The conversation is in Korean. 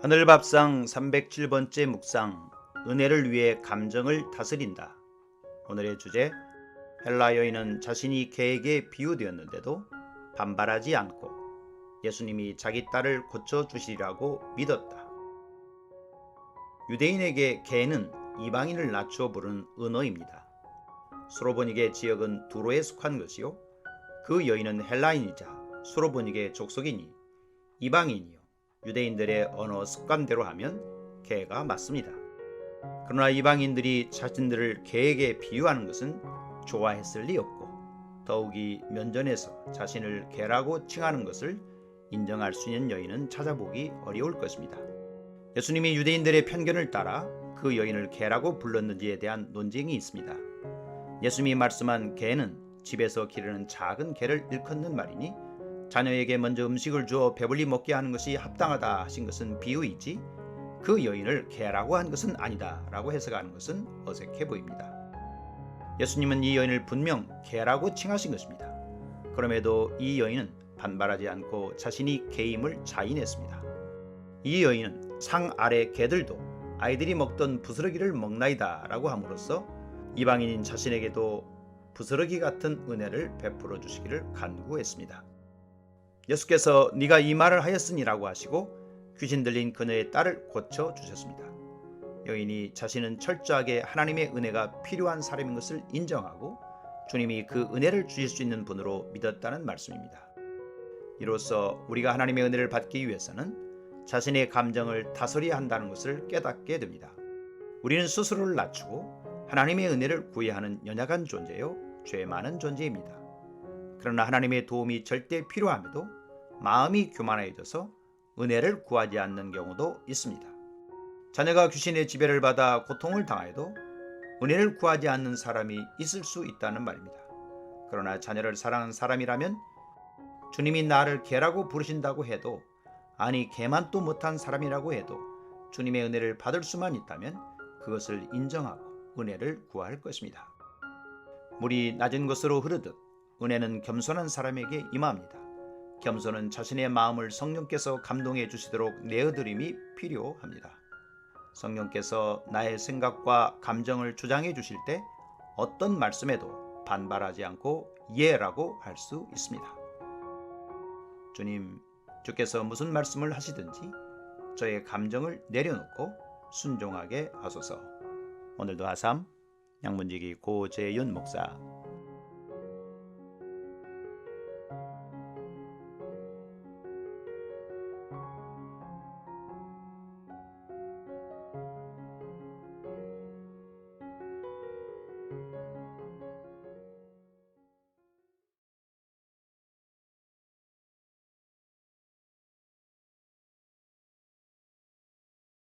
하늘밥상 307번째 묵상, 은혜를 위해 감정을 다스린다. 오늘의 주제, 헬라 여인은 자신이 개에게 비유되었는데도 반발하지 않고 예수님이 자기 딸을 고쳐주시리라고 믿었다. 유대인에게 개는 이방인을 낮추어 부르는 은어입니다. 수로보닉의 지역은 두로에 속한 것이요, 그 여인은 헬라인이자 수로보닉의 족속이니 이방인이요, 유대인들의 언어 습관대로 하면 개가 맞습니다. 그러나 이방인들이 자신들을 개에게 비유하는 것은 좋아했을 리 없고, 더욱이 면전에서 자신을 개라고 칭하는 것을 인정할 수 있는 여인은 찾아보기 어려울 것입니다. 예수님이 유대인들의 편견을 따라 그 여인을 개라고 불렀는지에 대한 논쟁이 있습니다. 예수님이 말씀한 개는 집에서 기르는 작은 개를 일컫는 말이니, 자녀에게 먼저 음식을 주어 배불리 먹게 하는 것이 합당하다 하신 것은 비유이지, 그 여인을 개라고 한 것은 아니다 라고 해석하는 것은 어색해 보입니다. 예수님은 이 여인을 분명 개라고 칭하신 것입니다. 그럼에도 이 여인은 반발하지 않고 자신이 개임을 자인했습니다. 이 여인은 상 아래 개들도 아이들이 먹던 부스러기를 먹나이다 라고 함으로써 이방인인 자신에게도 부스러기 같은 은혜를 베풀어 주시기를 간구했습니다. 예수께서 네가 이 말을 하였으니라고 하시고 귀신 들린 그녀의 딸을 고쳐주셨습니다. 여인이 자신은 철저하게 하나님의 은혜가 필요한 사람인 것을 인정하고 주님이 그 은혜를 주실 수 있는 분으로 믿었다는 말씀입니다. 이로써 우리가 하나님의 은혜를 받기 위해서는 자신의 감정을 다스려야 한다는 것을 깨닫게 됩니다. 우리는 스스로를 낮추고 하나님의 은혜를 구해야 하는 연약한 존재요, 죄 많은 존재입니다. 그러나 하나님의 도움이 절대 필요함에도 마음이 교만해져서 은혜를 구하지 않는 경우도 있습니다. 자녀가 귀신의 지배를 받아 고통을 당하여도 은혜를 구하지 않는 사람이 있을 수 있다는 말입니다. 그러나 자녀를 사랑하는 사람이라면 주님이 나를 개라고 부르신다고 해도, 아니 개만 또 못한 사람이라고 해도 주님의 은혜를 받을 수만 있다면 그것을 인정하고 은혜를 구할 것입니다. 물이 낮은 곳으로 흐르듯 은혜는 겸손한 사람에게 임합니다. 겸손은 자신의 마음을 성령께서 감동해 주시도록 내어드림이 필요합니다. 성령께서 나의 생각과 감정을 주장해 주실 때 어떤 말씀에도 반발하지 않고 예라고 할 수 있습니다. 주님, 주께서 무슨 말씀을 하시든지 저의 감정을 내려놓고 순종하게 하소서. 오늘도 하삼 양문지기 고재윤 목사.